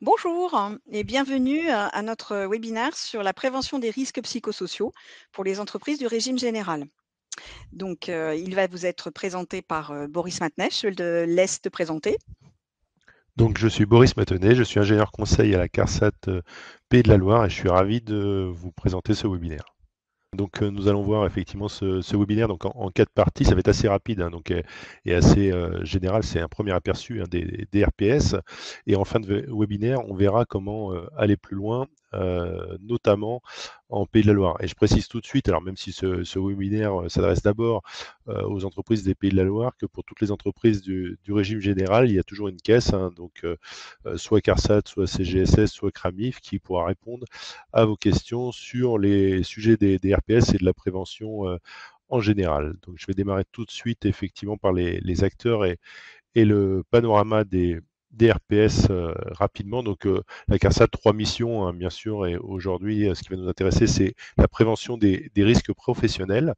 Bonjour et bienvenue à notre webinaire sur la prévention des risques psychosociaux pour les entreprises du régime général. Donc, il va vous être présenté par Boris Matenet. Je le laisse te présenter. Donc, je suis Boris Matenet, je suis ingénieur conseil à la CARSAT Pays de la Loire et je suis ravi de vous présenter ce webinaire. Donc, nous allons voir effectivement ce webinaire donc en 4 parties. Ça va être assez rapide hein, donc, et assez général. C'est un premier aperçu hein, des RPS. Et en fin de webinaire, on verra comment aller plus loin, notamment en Pays de la Loire. Et je précise tout de suite, alors même si ce webinaire s'adresse d'abord aux entreprises des Pays de la Loire, que pour toutes les entreprises du régime général, il y a toujours une caisse, hein, donc soit CARSAT, soit CGSS, soit CRAMIF, qui pourra répondre à vos questions sur les sujets des RPS et de la prévention en général. Donc je vais démarrer tout de suite effectivement par les acteurs et le panorama des RPS rapidement. Donc la CARSAT, 3 missions, hein, bien sûr, et aujourd'hui, ce qui va nous intéresser, c'est la prévention des risques professionnels.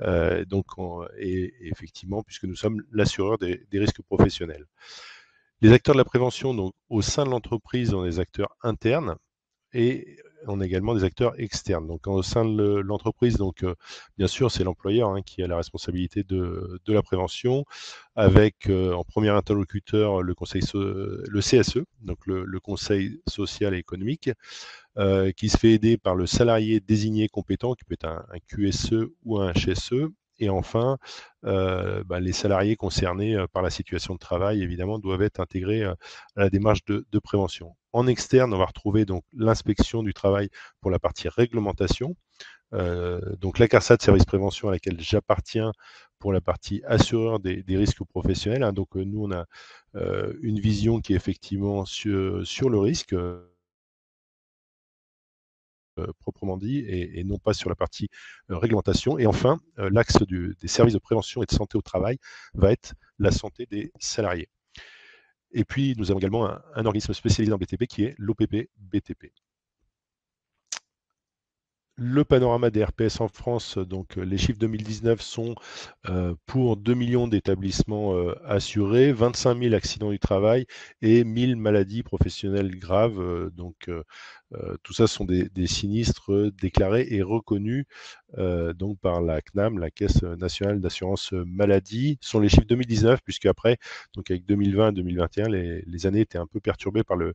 Et effectivement, puisque nous sommes l'assureur des risques professionnels. Les acteurs de la prévention, donc, au sein de l'entreprise, on a des acteurs internes et on a également des acteurs externes. Donc, au sein de l'entreprise, donc, bien sûr, c'est l'employeur hein, qui a la responsabilité de la prévention, avec en premier interlocuteur le CSE, donc le Conseil social et économique, qui se fait aider par le salarié désigné compétent, qui peut être un QSE ou un HSE. Et enfin, les salariés concernés par la situation de travail, évidemment, doivent être intégrés à la démarche de prévention. En externe, on va retrouver donc l'inspection du travail pour la partie réglementation. Donc la CARSAT Service Prévention à laquelle j'appartiens pour la partie assureur des risques professionnels. Hein. Donc nous, on a une vision qui est effectivement sur le risque. Proprement dit, et non pas sur la partie réglementation. Et enfin, l'axe des services de prévention et de santé au travail va être la santé des salariés. Et puis, nous avons également un organisme spécialisé en BTP qui est l'OPP BTP. Le panorama des RPS en France, donc les chiffres 2019 sont pour 2 millions d'établissements assurés, 25 000 accidents du travail et 1000 maladies professionnelles graves. Tout ça sont des sinistres déclarés et reconnus donc par la CNAM, la Caisse nationale d'assurance maladie. Ce sont les chiffres 2019, puisque après, donc avec 2020 et 2021, les années étaient un peu perturbées par le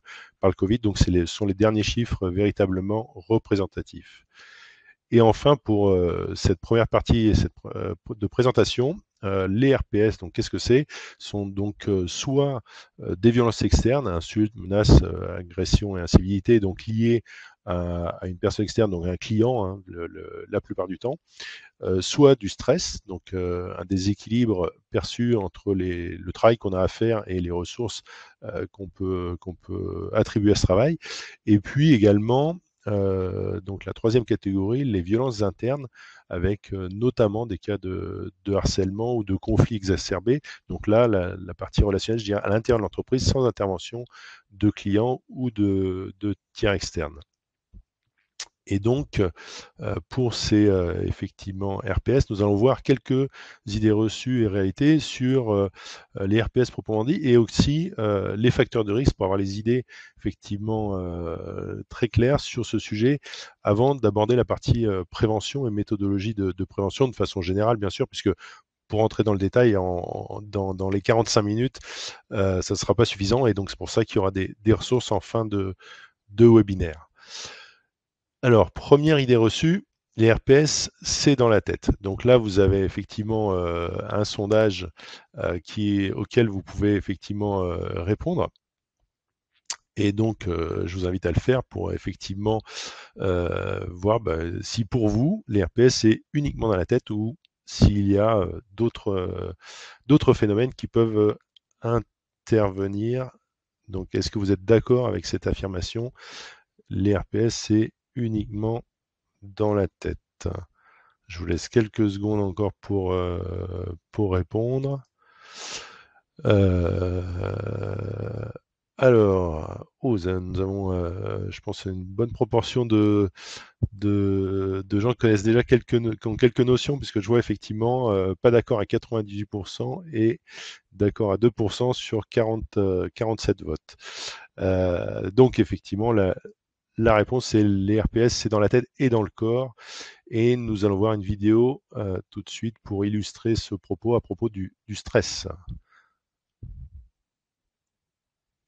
Covid. Donc ce sont les derniers chiffres véritablement représentatifs. Et enfin, pour cette première partie de présentation, les RPS, donc qu'est-ce que c'est? Sont donc soit des violences externes, insultes, menaces, agressions et incivilités, donc liées à une personne externe, donc un client, hein, la plupart du temps, soit du stress, donc un déséquilibre perçu entre le travail qu'on a à faire et les ressources qu'on peut attribuer à ce travail, et puis également donc la troisième catégorie, les violences internes, avec notamment des cas de harcèlement ou de conflits exacerbés. Donc là, la partie relationnelle, je dirais, à l'intérieur de l'entreprise, sans intervention de clients ou de tiers externes. Et donc, pour ces effectivement RPS, nous allons voir quelques idées reçues et réalités sur les RPS proprement dit, et aussi les facteurs de risque pour avoir les idées effectivement très claires sur ce sujet avant d'aborder la partie prévention et méthodologie de prévention de façon générale, bien sûr, puisque pour entrer dans le détail dans les 45 minutes, ça ne sera pas suffisant, et donc c'est pour ça qu'il y aura des ressources en fin de webinaire. Alors, première idée reçue, les RPS, c'est dans la tête. Donc là, vous avez effectivement un sondage auquel vous pouvez effectivement répondre. Et donc, je vous invite à le faire pour effectivement voir si pour vous, les RPS, c'est uniquement dans la tête ou s'il y a d'autres phénomènes qui peuvent intervenir. Donc, est-ce que vous êtes d'accord avec cette affirmation? Les RPS, c'est uniquement dans la tête. Je vous laisse quelques secondes encore pour répondre. Alors, nous avons, je pense, une bonne proportion de gens qui connaissent déjà qui ont quelques notions, puisque je vois effectivement pas d'accord à 98% et d'accord à 2% sur 47 votes. Donc effectivement, la réponse c'est les RPS, c'est dans la tête et dans le corps. Et nous allons voir une vidéo tout de suite pour illustrer ce propos à propos du stress.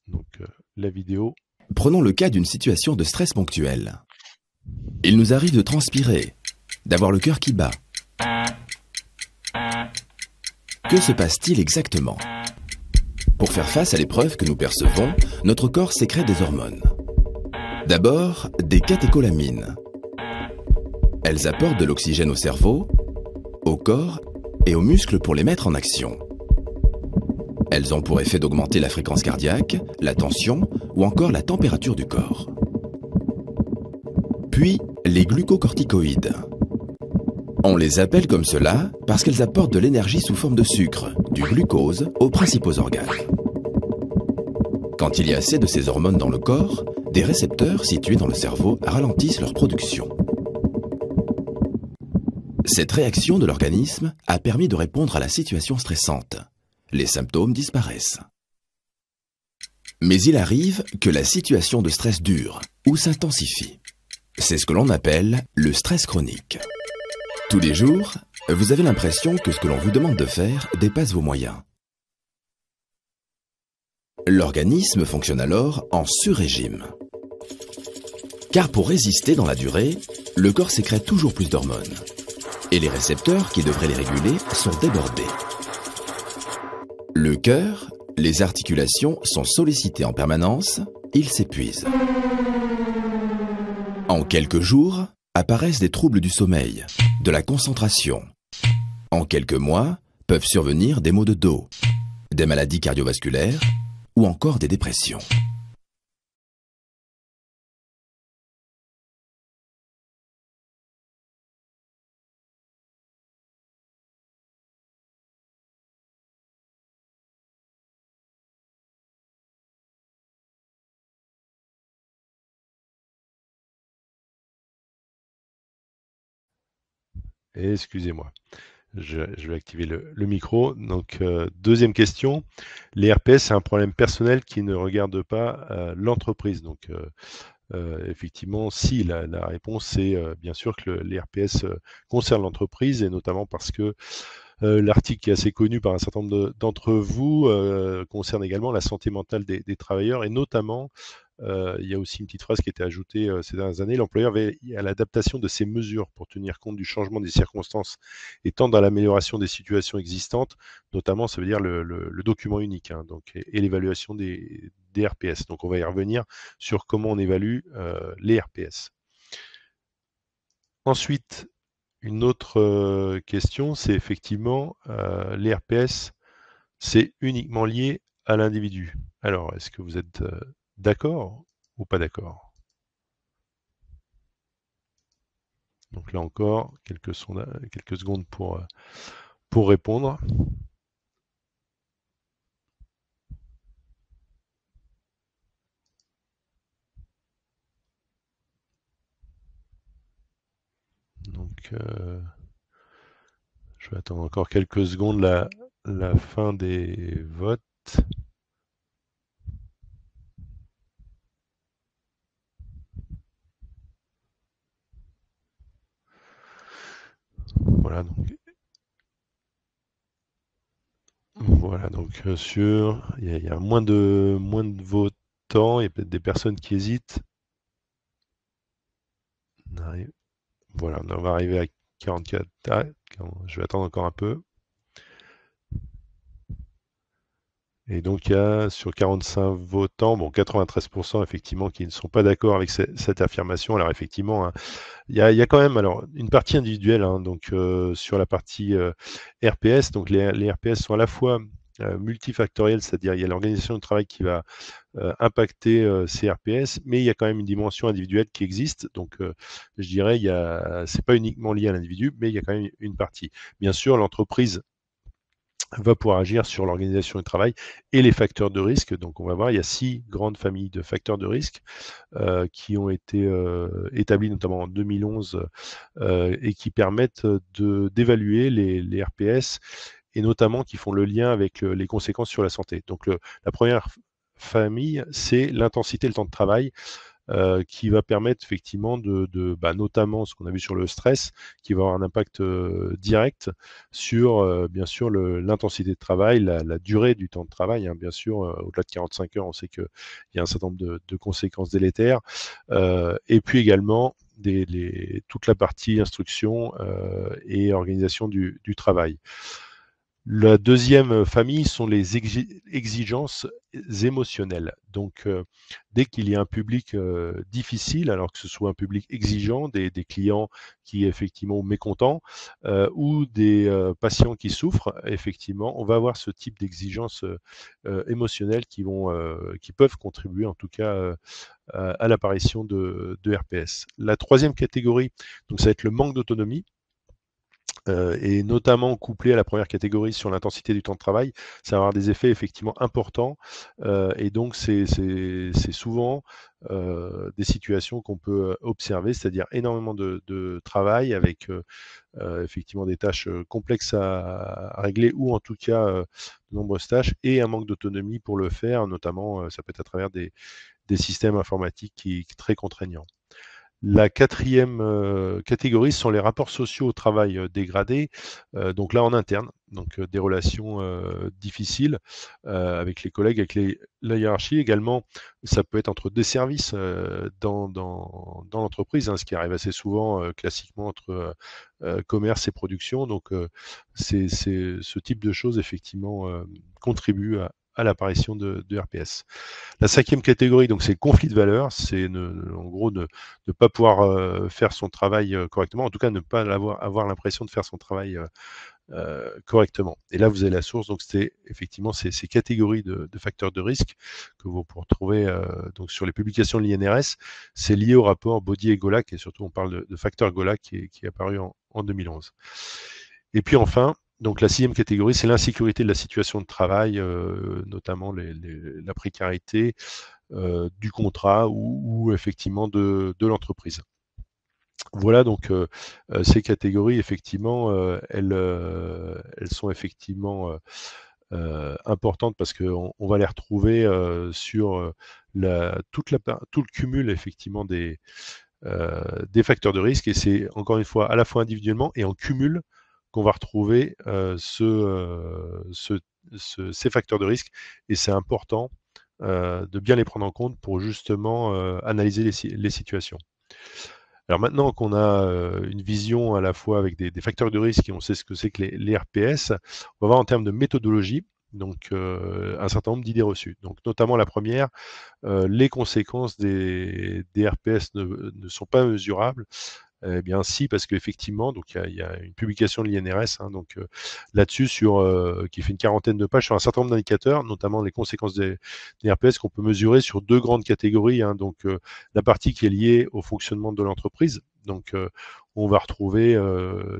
Donc la vidéo. Prenons le cas d'une situation de stress ponctuel. Il nous arrive de transpirer, d'avoir le cœur qui bat. Que se passe-t-il exactement? Pour faire face à l'épreuve que nous percevons, notre corps sécrète des hormones. D'abord, des catécholamines. Elles apportent de l'oxygène au cerveau, au corps et aux muscles pour les mettre en action. Elles ont pour effet d'augmenter la fréquence cardiaque, la tension ou encore la température du corps. Puis, les glucocorticoïdes. On les appelle comme cela parce qu'elles apportent de l'énergie sous forme de sucre, du glucose, aux principaux organes. Quand il y a assez de ces hormones dans le corps, des récepteurs situés dans le cerveau ralentissent leur production. Cette réaction de l'organisme a permis de répondre à la situation stressante. Les symptômes disparaissent. Mais il arrive que la situation de stress dure ou s'intensifie. C'est ce que l'on appelle le stress chronique. Tous les jours, vous avez l'impression que ce que l'on vous demande de faire dépasse vos moyens. L'organisme fonctionne alors en sur-régime. Car pour résister dans la durée, le corps sécrète toujours plus d'hormones. Et les récepteurs qui devraient les réguler sont débordés. Le cœur, les articulations sont sollicitées en permanence, ils s'épuisent. En quelques jours, apparaissent des troubles du sommeil, de la concentration. En quelques mois, peuvent survenir des maux de dos, des maladies cardiovasculaires ou encore des dépressions. Excusez-moi, je vais activer le micro. Donc, deuxième question. Les RPS, c'est un problème personnel qui ne regarde pas l'entreprise. Donc, effectivement, si la réponse, c'est bien sûr que les RPS concernent l'entreprise, et notamment parce que l'article qui est assez connu par un certain nombre d'entre vous concerne également la santé mentale des travailleurs, et notamment il y a aussi une petite phrase qui a été ajoutée ces dernières années. L'employeur veille à l'adaptation de ses mesures pour tenir compte du changement des circonstances et tendre à l'amélioration des situations existantes, notamment ça veut dire le document unique, hein, donc, et l'évaluation des RPS. Donc on va y revenir sur comment on évalue les RPS. Ensuite, une autre question, c'est effectivement les RPS, c'est uniquement lié à l'individu. Alors, est-ce que vous êtes d'accord ou pas d'accord? Donc là encore, quelques secondes pour répondre. Donc, je vais attendre encore quelques secondes la fin des votes. Voilà, donc il y a moins de votants, il y a peut-être des personnes qui hésitent. Voilà, on va arriver à 44. Ah, je vais attendre encore un peu. Et donc, il y a sur 45 votants, bon, 93% effectivement qui ne sont pas d'accord avec cette affirmation. Alors, effectivement, hein, il y a quand même alors, une partie individuelle, hein, donc sur la partie RPS. Donc, les RPS sont à la fois multifactoriels, c'est-à-dire il y a l'organisation du travail qui va impacter ces RPS, mais il y a quand même une dimension individuelle qui existe. Donc, je dirais, c'est pas uniquement lié à l'individu, mais il y a quand même une partie. Bien sûr, l'entreprise va pouvoir agir sur l'organisation du travail et les facteurs de risque. Donc on va voir, il y a 6 grandes familles de facteurs de risque qui ont été établis notamment en 2011 et qui permettent d'évaluer les RPS et notamment qui font le lien avec les conséquences sur la santé. Donc la première famille, c'est l'intensité et le temps de travail. Qui va permettre effectivement notamment ce qu'on a vu sur le stress, qui va avoir un impact direct sur bien sûr l'intensité de travail, la durée du temps de travail, hein, bien sûr, au-delà de 45 heures, on sait qu'il y a un certain nombre de conséquences délétères, et puis également toute la partie instruction et organisation du travail. La deuxième famille sont les exigences émotionnelles. Donc, dès qu'il y a un public difficile, alors que ce soit un public exigeant, des clients qui effectivement mécontents, ou des patients qui souffrent, effectivement, on va avoir ce type d'exigences émotionnelles qui peuvent contribuer en tout cas à l'apparition de RPS. La troisième catégorie, donc ça va être le manque d'autonomie. Et notamment couplé à la première catégorie sur l'intensité du temps de travail, ça va avoir des effets effectivement importants. Et donc c'est souvent des situations qu'on peut observer, c'est-à-dire énormément de travail avec effectivement des tâches complexes à régler ou en tout cas de nombreuses tâches et un manque d'autonomie pour le faire, notamment ça peut être à travers des systèmes informatiques qui très contraignants. La quatrième catégorie sont les rapports sociaux au travail dégradés, donc là en interne, donc des relations difficiles avec les collègues, avec la hiérarchie également. Ça peut être entre des services dans l'entreprise, hein, ce qui arrive assez souvent classiquement entre commerce et production. Donc c'est ce type de choses effectivement contribue à l'apparition de RPS. La cinquième catégorie, donc c'est le conflit de valeurs, c'est en gros ne pas pouvoir faire son travail correctement, en tout cas ne pas avoir l'impression de faire son travail correctement. Et là, vous avez la source, donc c'est effectivement ces catégories de facteurs de risque que vous pourrez retrouver donc sur les publications de l'INRS. C'est lié au rapport Baudier et Golac, et surtout on parle de facteur Golac qui est apparu en 2011. Et puis enfin, donc la sixième catégorie, c'est l'insécurité de la situation de travail, notamment la précarité du contrat ou effectivement de l'entreprise. Voilà donc ces catégories, effectivement, elles sont effectivement importantes parce qu'on va les retrouver sur tout le cumul effectivement des facteurs de risque, et c'est encore une fois à la fois individuellement et en cumul qu'on va retrouver ces facteurs de risque, et c'est important de bien les prendre en compte pour justement analyser les situations. Alors maintenant qu'on a une vision à la fois avec des facteurs de risque et on sait ce que c'est que les RPS, on va voir en termes de méthodologie donc un certain nombre d'idées reçues. Donc notamment la première, les conséquences des RPS ne sont pas mesurables. Eh bien si, parce qu'effectivement, donc il y a une publication de l'INRS, hein, donc là-dessus qui fait une quarantaine de pages sur un certain nombre d'indicateurs, notamment les conséquences des RPS qu'on peut mesurer sur deux grandes catégories, hein, donc la partie qui est liée au fonctionnement de l'entreprise. Donc on va retrouver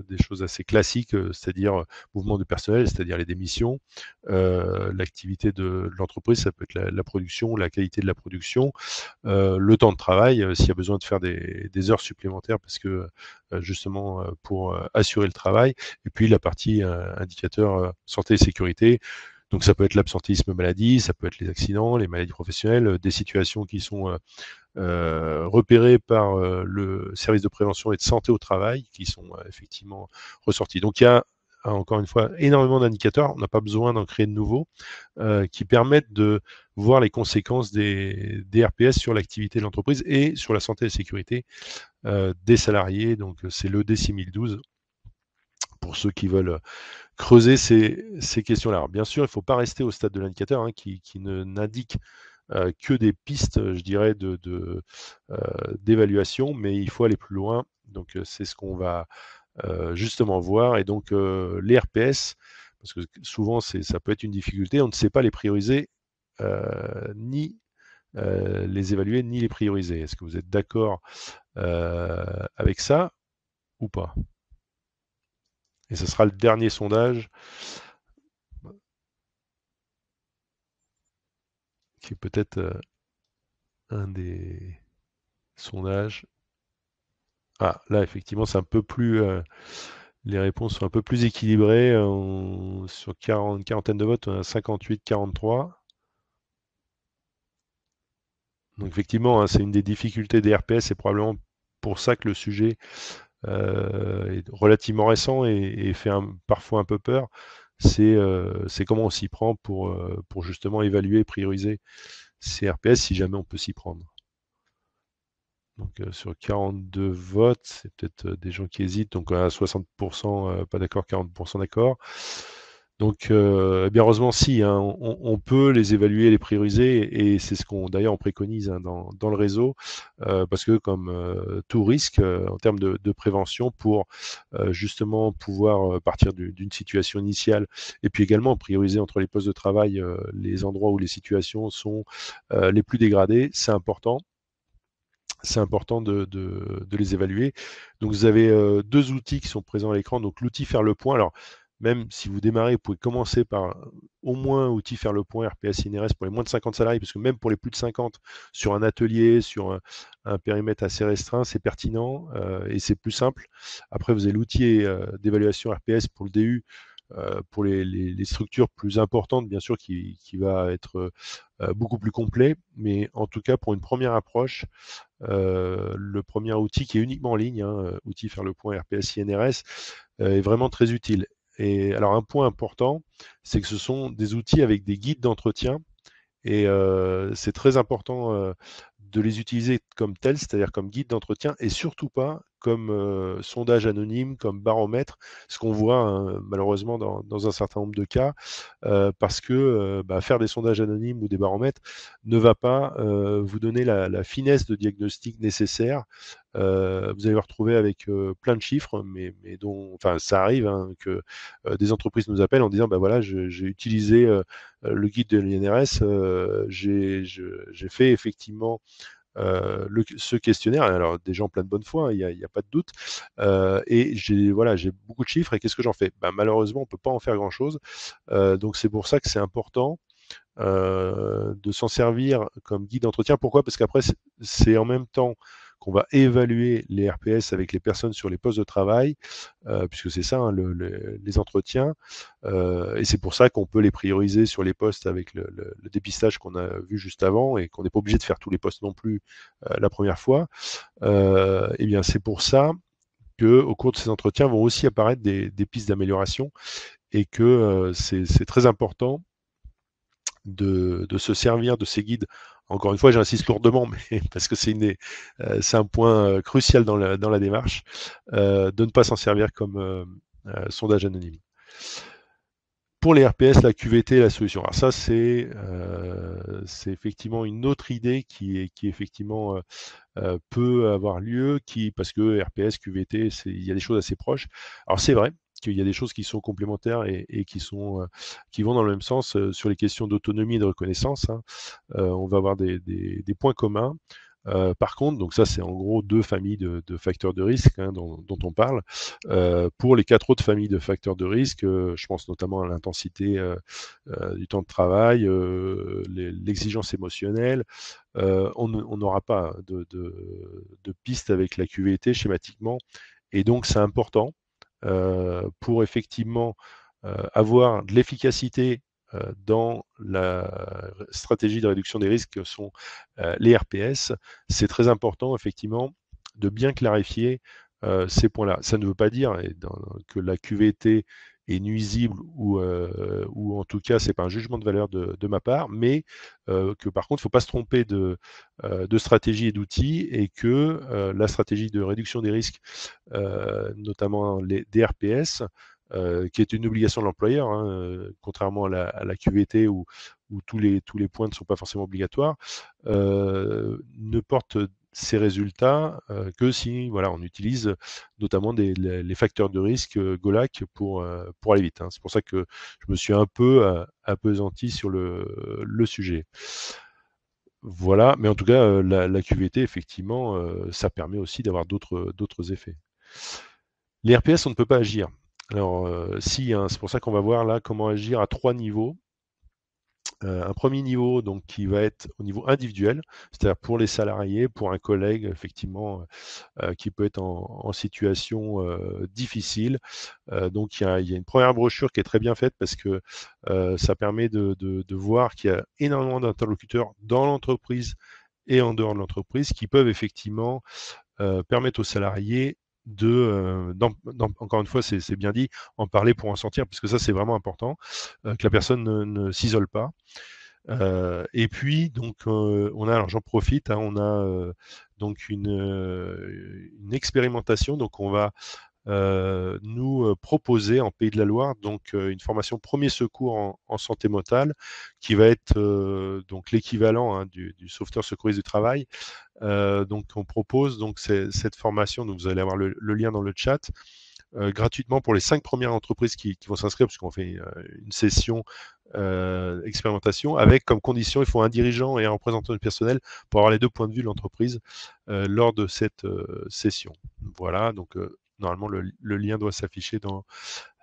des choses assez classiques, c'est-à-dire mouvement de personnel, c'est-à-dire les démissions, l'activité de l'entreprise, ça peut être la production, la qualité de la production, le temps de travail, s'il y a besoin de faire des heures supplémentaires parce que justement pour assurer le travail, et puis la partie indicateur santé et sécurité. Donc ça peut être l'absentéisme maladie, ça peut être les accidents, les maladies professionnelles, des situations qui sont repérées par le service de prévention et de santé au travail qui sont effectivement ressorties. Donc il y a encore une fois énormément d'indicateurs, on n'a pas besoin d'en créer de nouveaux, qui permettent de voir les conséquences des RPS sur l'activité de l'entreprise et sur la santé et la sécurité des salariés. Donc c'est l'ED 6012 pour ceux qui veulent creuser ces questions-là. Alors, bien sûr, il ne faut pas rester au stade de l'indicateur hein, qui n'indique que des pistes, je dirais, d'évaluation, mais il faut aller plus loin. Donc c'est ce qu'on va justement voir. Et donc les RPS, parce que souvent ça peut être une difficulté, on ne sait pas les prioriser ni les évaluer ni les prioriser. Est-ce que vous êtes d'accord avec ça ou pas? Et ce sera le dernier sondage qui est peut-être un des sondages. Ah, là, effectivement, c'est un peu plus. Les réponses sont un peu plus équilibrées. Sur quarantaine de votes, on a 58-43. Donc, effectivement, hein, c'est une des difficultés des RPS. C'est probablement pour ça que le sujet est relativement récent et fait parfois un peu peur. C'est comment on s'y prend pour justement évaluer et prioriser ces RPS si jamais on peut s'y prendre. Donc sur 42 votes, c'est peut-être des gens qui hésitent, donc à 60% pas d'accord, 40% d'accord. Donc bien heureusement si, hein, on peut les évaluer, les prioriser, et c'est ce qu'on d'ailleurs on préconise hein, dans le réseau, parce que comme tout risque en termes de prévention, pour justement pouvoir partir d'une situation initiale, et puis également prioriser entre les postes de travail les endroits où les situations sont les plus dégradées, c'est important. C'est important de les évaluer. Donc vous avez deux outils qui sont présents à l'écran. Donc l'outil Faire le point. Alors même si vous démarrez, vous pouvez commencer par au moins outil Faire le point RPS INRS pour les moins de 50 salariés, parce que même pour les plus de 50, sur un atelier, sur un périmètre assez restreint, c'est pertinent et c'est plus simple. Après, vous avez l'outil d'évaluation RPS pour le DU, pour les structures plus importantes, bien sûr, qui va être beaucoup plus complet. Mais en tout cas, pour une première approche, le premier outil qui est uniquement en ligne, hein, outil Faire le point RPS INRS, est vraiment très utile. Et alors un point important, c'est que ce sont des outils avec des guides d'entretien, et c'est très important de les utiliser comme tels, c'est-à-dire comme guide d'entretien, et surtout pas comme sondage anonyme, comme baromètre, ce qu'on voit hein, malheureusement dans un certain nombre de cas, parce que faire des sondages anonymes ou des baromètres ne va pas vous donner la finesse de diagnostic nécessaire. Vous allez vous retrouver avec plein de chiffres, mais dont, enfin, ça arrive hein, que des entreprises nous appellent en disant, bah voilà, j'ai utilisé le guide de l'INRS, j'ai fait effectivement ce questionnaire. Alors des gens plein de bonne foi, il n'y a pas de doute, et j'ai beaucoup de chiffres, et qu'est-ce que j'en fais? Malheureusement, on ne peut pas en faire grand-chose, donc c'est pour ça que c'est important de s'en servir comme guide d'entretien. Pourquoi? Parce qu'après, c'est en même temps qu'on va évaluer les RPS avec les personnes sur les postes de travail, puisque c'est ça, hein, les entretiens, et c'est pour ça qu'on peut les prioriser sur les postes avec le dépistage qu'on a vu juste avant, et qu'on n'est pas obligé de faire tous les postes non plus la première fois. Et bien, c'est pour ça qu'au cours de ces entretiens vont aussi apparaître des pistes d'amélioration, et que c'est très important de se servir de ces guides. Encore une fois, j'insiste lourdement, mais parce que c'est un point crucial dans la démarche, de ne pas s'en servir comme sondage anonyme. Pour les RPS, la QVT est la solution. Alors ça, c'est effectivement une autre idée qui effectivement peut avoir lieu, parce que RPS, QVT, il y a des choses assez proches. Alors c'est vrai qu'il y a des choses qui sont complémentaires et qui vont dans le même sens sur les questions d'autonomie et de reconnaissance. Hein. On va avoir des points communs. Par contre, donc ça c'est en gros deux familles de facteurs de risque hein, dont on parle. Pour les 4 autres familles de facteurs de risque, je pense notamment à l'intensité du temps de travail, l'exigence émotionnelle, on n'aura pas de piste avec la QVT schématiquement, et donc c'est important pour effectivement avoir de l'efficacité dans la stratégie de réduction des risques que sont les RPS. C'est très important effectivement de bien clarifier ces points-là. Ça ne veut pas dire que la QVT est nuisible ou en tout cas c'est pas un jugement de valeur de ma part, mais que par contre il ne faut pas se tromper de stratégie et d'outils, et que la stratégie de réduction des risques, notamment des RPS, qui est une obligation de l'employeur, hein, contrairement à la QVT où tous les points ne sont pas forcément obligatoires, ne porte ces résultats que si on utilise notamment les facteurs de risque GOLAC pour aller vite. Hein. C'est pour ça que je me suis un peu appesanti sur le sujet. Voilà, mais en tout cas, la QVT, effectivement, ça permet aussi d'avoir d'autres effets. Les RPS, on ne peut pas agir. Alors, si, hein, c'est pour ça qu'on va voir là comment agir à 3 niveaux. un premier niveau donc qui va être au niveau individuel, c'est-à-dire pour les salariés, pour un collègue effectivement qui peut être en situation difficile. Donc il y a une première brochure qui est très bien faite parce que ça permet de voir qu'il y a énormément d'interlocuteurs dans l'entreprise et en dehors de l'entreprise qui peuvent effectivement permettre aux salariés encore une fois, c'est bien dit, en parler pour en sortir, parce que ça, c'est vraiment important, que la personne ne s'isole pas. Et puis, donc, alors j'en profite, hein, on a donc une expérimentation, donc on va nous proposer en Pays de la Loire donc une formation premier secours en santé mentale qui va être donc l'équivalent hein, du sauveteur secouriste du travail. Donc on propose donc cette formation, donc vous allez avoir le lien dans le chat. Gratuitement pour les 5 premières entreprises qui vont s'inscrire, puisqu'on fait une session expérimentation, avec comme condition, il faut un dirigeant et un représentant du personnel pour avoir les 2 points de vue de l'entreprise lors de cette session. Voilà, donc normalement le lien doit s'afficher dans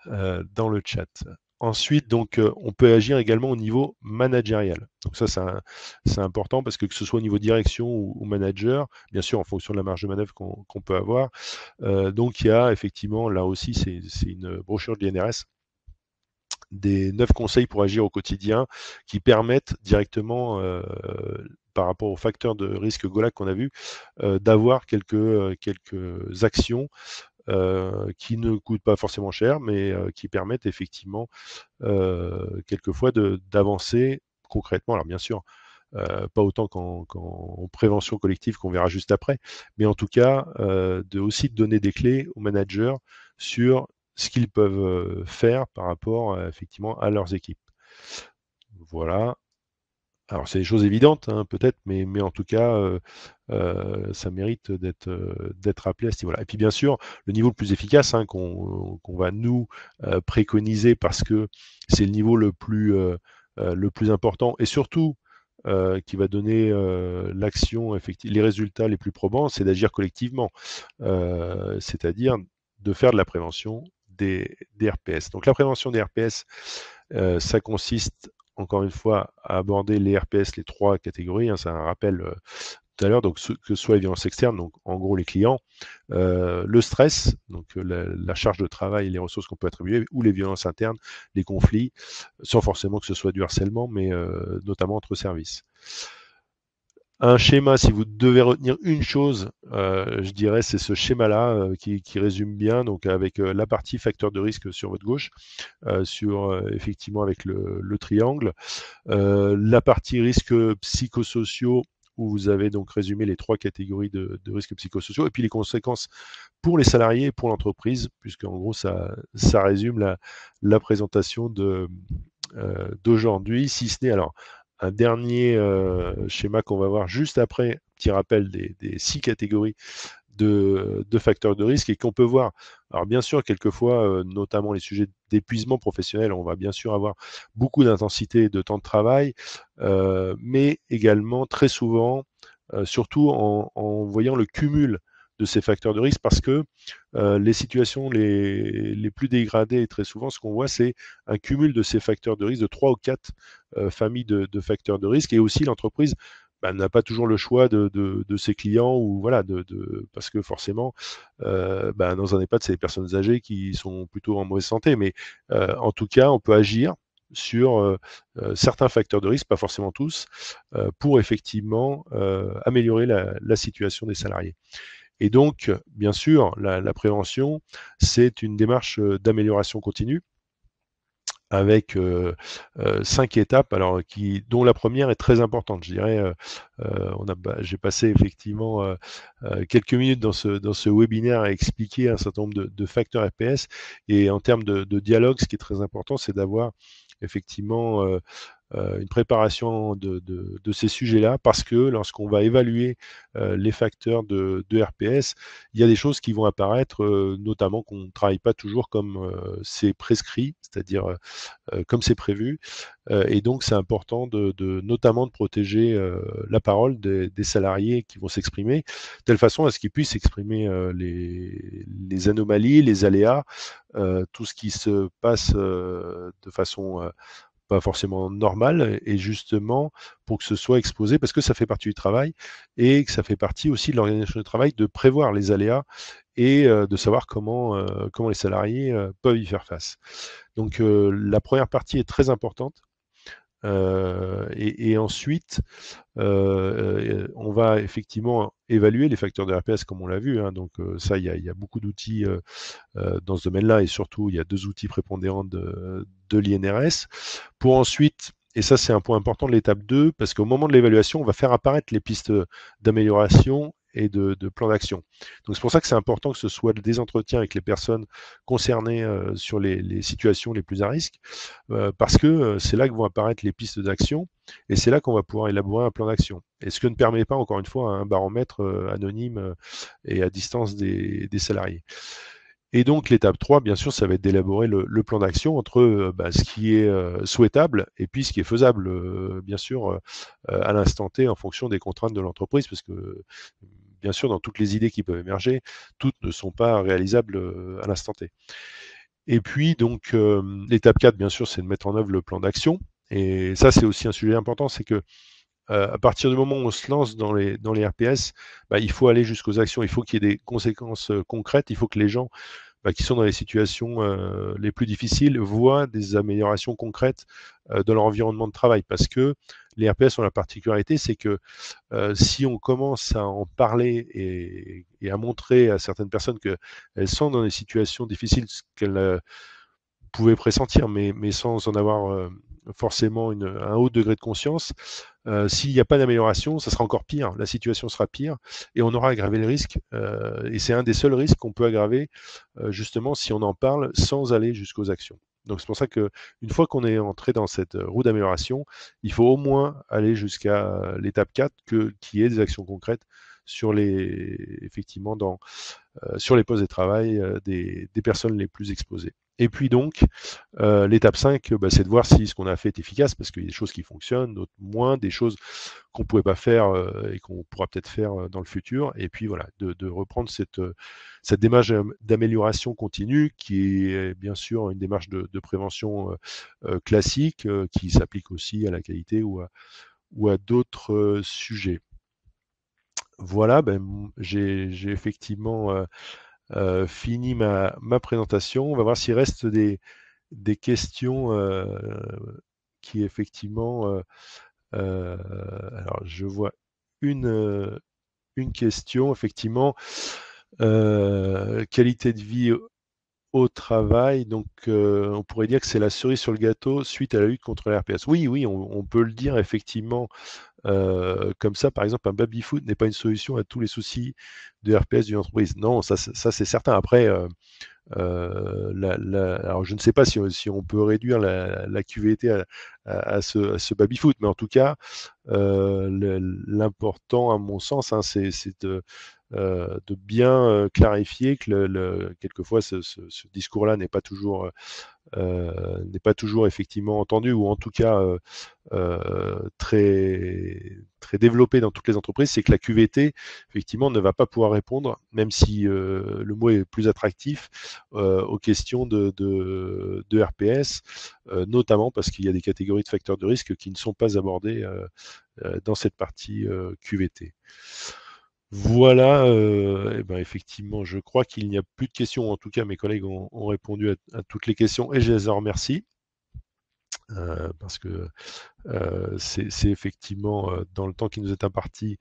le chat. Ensuite, donc, on peut agir également au niveau managérial. Donc ça, c'est important parce que ce soit au niveau direction ou manager, bien sûr en fonction de la marge de manœuvre qu'on peut avoir. Donc il y a effectivement, là aussi, c'est une brochure de l'INRS, des 9 conseils pour agir au quotidien qui permettent directement, par rapport aux facteurs de risque GOLAC qu'on a vu, d'avoir quelques actions qui ne coûtent pas forcément cher, mais qui permettent effectivement quelquefois d'avancer concrètement. Alors bien sûr, pas autant qu'en prévention collective qu'on verra juste après, mais en tout cas aussi de donner des clés aux managers sur ce qu'ils peuvent faire par rapport effectivement à leurs équipes. Voilà. Alors c'est des choses évidentes hein, peut-être, mais en tout cas ça mérite d'être appelé à ce niveau-là. Et puis bien sûr, le niveau le plus efficace hein, qu'on va nous préconiser parce que c'est le niveau le plus important et surtout qui va donner l'action, les résultats les plus probants, c'est d'agir collectivement, c'est-à-dire de faire de la prévention des RPS. Donc la prévention des RPS, ça consiste encore une fois à aborder les RPS, les 3 catégories, hein, c'est un rappel tout à l'heure, donc que ce soit les violences externes, donc en gros les clients, le stress, donc la charge de travail et les ressources qu'on peut attribuer, ou les violences internes, les conflits, sans forcément que ce soit du harcèlement, mais notamment entre services. Un schéma, si vous devez retenir une chose, je dirais, c'est ce schéma-là qui résume bien, donc avec la partie facteur de risque sur votre gauche, effectivement avec le triangle, la partie risques psychosociaux où vous avez donc résumé les 3 catégories de risques psychosociaux et puis les conséquences pour les salariés et pour l'entreprise, puisque en gros ça résume la présentation d'aujourd'hui, si ce n'est alors un dernier schéma qu'on va voir juste après, petit rappel des 6 catégories de facteurs de risque et qu'on peut voir. Alors bien sûr, quelquefois, notamment les sujets d'épuisement professionnel, on va bien sûr avoir beaucoup d'intensité de temps de travail, mais également très souvent, surtout en voyant le cumul de ces facteurs de risque parce que les situations les plus dégradées, très souvent, ce qu'on voit, c'est un cumul de ces facteurs de risque, de 3 ou 4 familles de facteurs de risque et aussi l'entreprise n'a pas toujours le choix de ses clients ou voilà parce que forcément dans un EHPAD c'est des personnes âgées qui sont plutôt en mauvaise santé, mais en tout cas on peut agir sur certains facteurs de risque, pas forcément tous, pour effectivement améliorer la situation des salariés. Et donc, bien sûr, la prévention, c'est une démarche d'amélioration continue avec 5 étapes, alors dont la première est très importante. Je dirais, j'ai passé effectivement quelques minutes dans ce webinaire à expliquer un certain nombre de facteurs RPS. Et en termes de dialogue, ce qui est très important, c'est d'avoir effectivement une préparation de ces sujets-là, parce que lorsqu'on va évaluer les facteurs de RPS, il y a des choses qui vont apparaître, notamment qu'on ne travaille pas toujours comme c'est prescrit, c'est-à-dire comme c'est prévu. Et donc, c'est important notamment de protéger la parole des salariés qui vont s'exprimer, de telle façon à ce qu'ils puissent exprimer les anomalies, les aléas, tout ce qui se passe de façon pas forcément normal, et justement pour que ce soit exposé, parce que ça fait partie du travail et que ça fait partie aussi de l'organisation du travail de prévoir les aléas et de savoir comment les salariés peuvent y faire face. Donc la première partie est très importante. Et ensuite, on va effectivement évaluer les facteurs de RPS comme on l'a vu, hein. Donc ça, il y a beaucoup d'outils dans ce domaine-là, et surtout il y a 2 outils prépondérants de l'INRS pour ensuite, et ça c'est un point important de l'étape 2, parce qu'au moment de l'évaluation, on va faire apparaître les pistes d'amélioration et de plan d'action. Donc c'est pour ça que c'est important que ce soit des entretiens avec les personnes concernées sur les situations les plus à risque, parce que c'est là que vont apparaître les pistes d'action, et c'est là qu'on va pouvoir élaborer un plan d'action. Et ce que ne permet pas, encore une fois, un baromètre anonyme et à distance des salariés. Et donc l'étape 3, bien sûr, ça va être d'élaborer le plan d'action entre ce qui est souhaitable et puis ce qui est faisable, bien sûr, à l'instant T en fonction des contraintes de l'entreprise, parce que bien sûr, dans toutes les idées qui peuvent émerger, toutes ne sont pas réalisables à l'instant T. Et puis donc l'étape 4, bien sûr, c'est de mettre en œuvre le plan d'action. Et ça, c'est aussi un sujet important, c'est que à partir du moment où on se lance dans les RPS, il faut aller jusqu'aux actions, il faut qu'il y ait des conséquences concrètes, il faut que les gens qui sont dans les situations les plus difficiles voient des améliorations concrètes dans leur environnement de travail. Parce que les RPS ont la particularité, c'est que si on commence à en parler et à montrer à certaines personnes qu'elles sont dans des situations difficiles, ce qu'elles pouvaient pressentir, mais sans en avoir forcément un haut degré de conscience, s'il n'y a pas d'amélioration, ça sera encore pire, la situation sera pire, et on aura aggravé le risque, et c'est un des seuls risques qu'on peut aggraver, justement, si on en parle sans aller jusqu'aux actions. Donc c'est pour ça qu'une fois qu'on est entré dans cette roue d'amélioration, il faut au moins aller jusqu'à l'étape 4, qui est des actions concrètes sur effectivement sur les postes de travail des personnes les plus exposées. Et puis donc, l'étape 5, c'est de voir si ce qu'on a fait est efficace, parce qu'il y a des choses qui fonctionnent, d'autres moins, des choses qu'on ne pouvait pas faire et qu'on pourra peut-être faire dans le futur. Et puis voilà, de reprendre cette démarche d'amélioration continue, qui est bien sûr une démarche de prévention classique, qui s'applique aussi à la qualité ou à d'autres sujets. Voilà, j'ai effectivement fini ma présentation. On va voir s'il reste des questions qui effectivement... alors, je vois une question, effectivement. Qualité de vie au travail, donc on pourrait dire que c'est la cerise sur le gâteau suite à la lutte contre la RPS. Oui, on peut le dire effectivement. Comme ça, par exemple, un baby-foot n'est pas une solution à tous les soucis de RPS d'une entreprise. Non, ça c'est certain. Après, alors je ne sais pas si on peut réduire la QVT à ce baby-foot, mais en tout cas, l'important, à mon sens, hein, c'est de bien clarifier que quelquefois ce discours-là n'est pas toujours effectivement entendu, ou en tout cas très, très développé dans toutes les entreprises, c'est que la QVT effectivement ne va pas pouvoir répondre, même si le mot est plus attractif, aux questions de RPS, notamment parce qu'il y a des catégories de facteurs de risque qui ne sont pas abordées dans cette partie QVT. Voilà, effectivement, je crois qu'il n'y a plus de questions. En tout cas, mes collègues ont répondu à toutes les questions, et je les en remercie. Parce que c'est effectivement, dans le temps qui nous est imparti,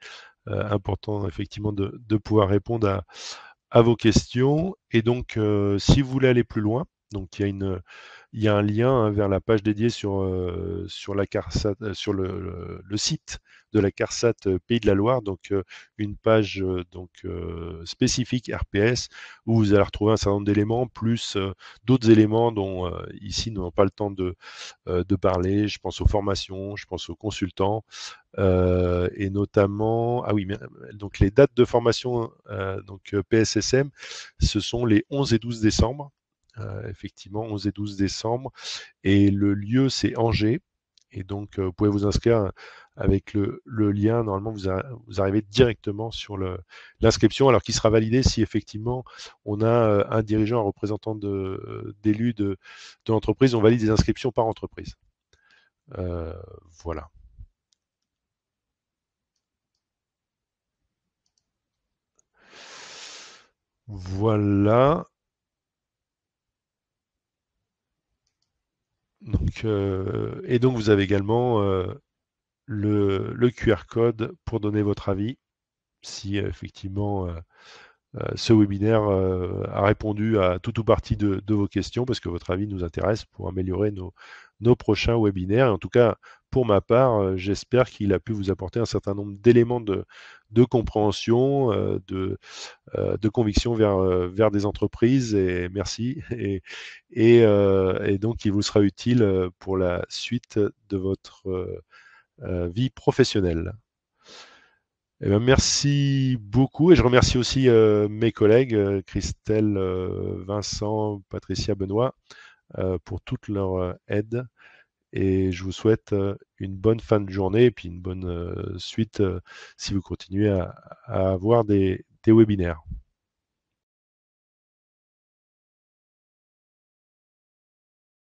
important effectivement de pouvoir répondre à vos questions. Et donc, si vous voulez aller plus loin, donc il y a un lien, hein, vers la page dédiée sur la CARSAT, sur le site de la CARSAT Pays de la Loire, donc une page spécifique RPS, où vous allez retrouver un certain nombre d'éléments, plus d'autres éléments dont ici nous n'avons pas le temps de parler. Je pense aux formations, je pense aux consultants, et notamment, donc les dates de formation, donc PSSM, ce sont les 11 et 12 décembre. Effectivement, 11 et 12 décembre, et le lieu c'est Angers, et donc vous pouvez vous inscrire avec le lien. Normalement vous arrivez directement sur l'inscription, alors qu'il sera validé si effectivement on a un dirigeant, un représentant d'élu de l'entreprise. On valide des inscriptions par entreprise. Voilà. Voilà. Donc, et donc vous avez également le QR code pour donner votre avis si effectivement ce webinaire a répondu à tout ou partie de vos questions, parce que votre avis nous intéresse pour améliorer nos prochains webinaires. Et en tout cas, pour ma part, j'espère qu'il a pu vous apporter un certain nombre d'éléments de compréhension, de conviction vers des entreprises. Et merci. Et donc, il vous sera utile pour la suite de votre vie professionnelle. Eh ben, merci beaucoup et je remercie aussi mes collègues Christelle, Vincent, Patricia, Benoît pour toute leur aide et je vous souhaite une bonne fin de journée et puis une bonne suite si vous continuez à avoir des webinaires.